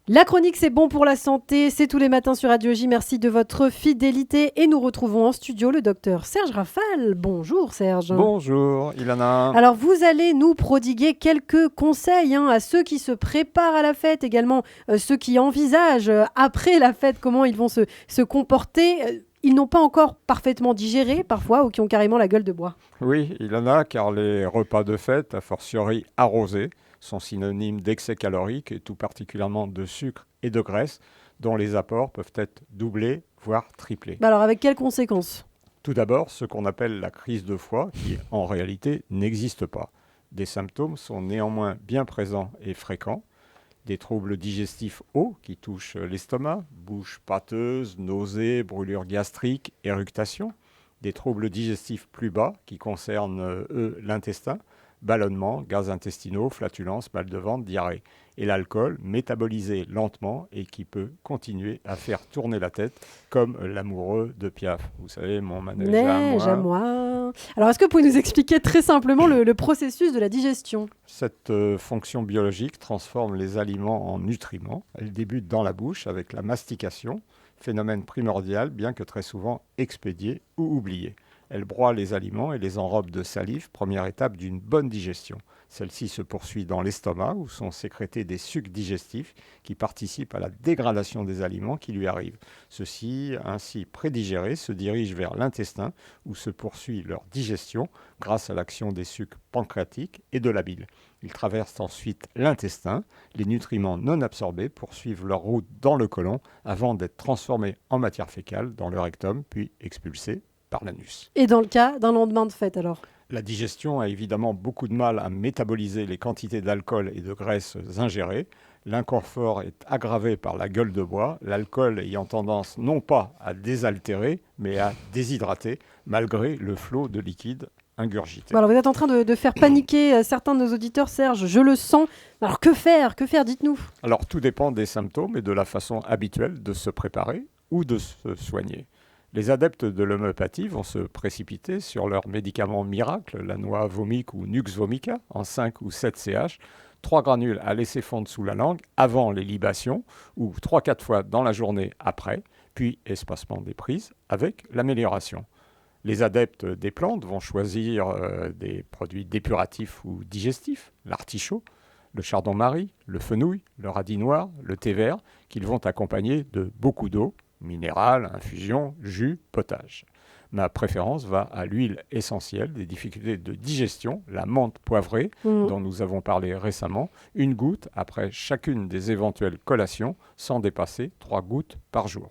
La chronique, c'est bon pour la santé, c'est tous les matins sur Radio J. Merci de votre fidélité et nous retrouvons en studio le docteur Serge Rafal. Bonjour Serge. Bonjour Ilana. Alors vous allez nous prodiguer quelques conseils à ceux qui se préparent à la fête, également ceux qui envisagent après la fête comment ils vont se comporter. Ils n'ont pas encore parfaitement digéré parfois ou qui ont carrément la gueule de bois. Oui, Ilana, car les repas de fête, a fortiori arrosés, sont synonymes d'excès calorique et tout particulièrement de sucre et de graisse, dont les apports peuvent être doublés, voire triplés. Alors avec quelles conséquences ? Tout d'abord, ce qu'on appelle la crise de foie, qui en réalité n'existe pas. Des symptômes sont néanmoins bien présents et fréquents. Des troubles digestifs hauts qui touchent l'estomac, bouche pâteuse, nausées, brûlures gastriques, éructation. Des troubles digestifs plus bas qui concernent, l'intestin, ballonnement, gaz intestinaux, flatulence, mal de ventre, diarrhée. Et l'alcool, métabolisé lentement et qui peut continuer à faire tourner la tête, comme l'amoureux de Piaf. Vous savez, mon manège à moi. Alors, est-ce que vous pouvez nous expliquer très simplement le processus de la digestion ? Cette fonction biologique transforme les aliments en nutriments. Elle débute dans la bouche avec la mastication, phénomène primordial, bien que très souvent expédié ou oublié. Elle broie les aliments et les enrobe de salive, première étape d'une bonne digestion. Celle-ci se poursuit dans l'estomac où sont sécrétés des sucs digestifs qui participent à la dégradation des aliments qui lui arrivent. Ceux-ci, ainsi prédigérés, se dirigent vers l'intestin où se poursuit leur digestion grâce à l'action des sucs pancréatiques et de la bile. Ils traversent ensuite l'intestin. Les nutriments non absorbés poursuivent leur route dans le côlon avant d'être transformés en matière fécale dans le rectum puis expulsés par l'anus. Et dans le cas d'un lendemain de fête alors ? La digestion a évidemment beaucoup de mal à métaboliser les quantités d'alcool et de graisse ingérées. L'inconfort est aggravé par la gueule de bois, l'alcool ayant tendance non pas à désaltérer, mais à déshydrater, malgré le flot de liquide ingurgité. Bon, alors vous êtes en train de faire paniquer certains de nos auditeurs, Serge, je le sens. Alors que faire ? Dites-nous. Alors tout dépend des symptômes et de la façon habituelle de se préparer ou de se soigner. Les adeptes de l'homéopathie vont se précipiter sur leur médicament miracle, la noix vomique ou Nux vomica, en 5 ou 7 CH, 3 granules à laisser fondre sous la langue avant les libations ou 3-4 fois dans la journée après, puis espacement des prises avec l'amélioration. Les adeptes des plantes vont choisir des produits dépuratifs ou digestifs, l'artichaut, le chardon-marie, le fenouil, le radis noir, le thé vert, qu'ils vont accompagner de beaucoup d'eau, minérales, infusion, jus, potage. Ma préférence va à l'huile essentielle des difficultés de digestion, la menthe poivrée, dont nous avons parlé récemment, une goutte après chacune des éventuelles collations, sans dépasser 3 gouttes par jour.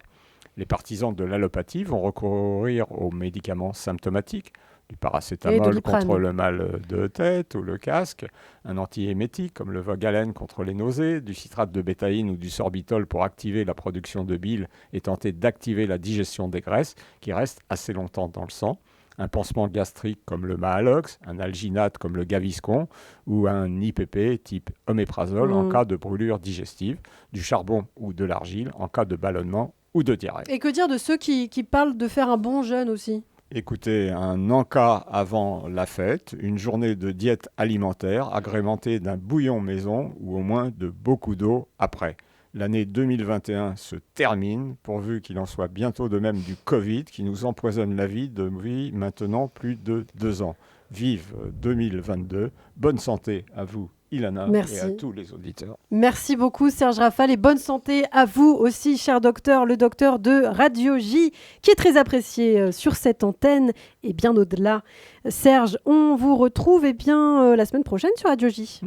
Les partisans de l'allopathie vont recourir aux médicaments symptomatiques, du paracétamol contre le mal de tête ou le casque, un antiémétique comme le Vogalène contre les nausées, du citrate de bétaïne ou du sorbitol pour activer la production de bile et tenter d'activer la digestion des graisses qui restent assez longtemps dans le sang, un pansement gastrique comme le Mahalox, un alginate comme le Gaviscon ou un IPP type oméprazole en cas de brûlure digestive, du charbon ou de l'argile en cas de ballonnement ou de diarrhée. Et que dire de ceux qui parlent de faire un bon jeûne aussi ? Écoutez, un encas avant la fête, une journée de diète alimentaire agrémentée d'un bouillon maison ou au moins de beaucoup d'eau après. L'année 2021 se termine, pourvu qu'il en soit bientôt de même du Covid qui nous empoisonne la vie depuis maintenant plus de 2 ans. Vive 2022, bonne santé à vous Ilana et à tous les auditeurs. Merci beaucoup Serge Rafal et bonne santé à vous aussi cher docteur, le docteur de Radio J qui est très apprécié sur cette antenne et bien au-delà. Serge, on vous retrouve la semaine prochaine sur Radio J.